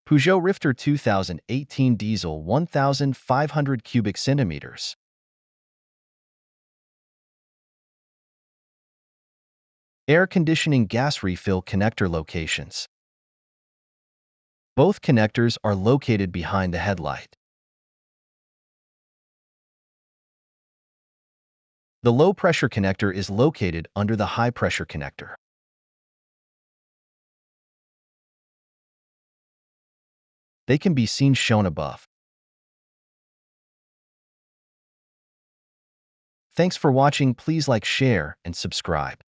Peugeot Rifter 2018 diesel 1,500 cubic centimeters. Air conditioning gas refill connector locations. Both connectors are located behind the headlight. The low-pressure connector is located under the high-pressure connector. They can be seen shown above. Thanks for watching. Please like, share, and subscribe.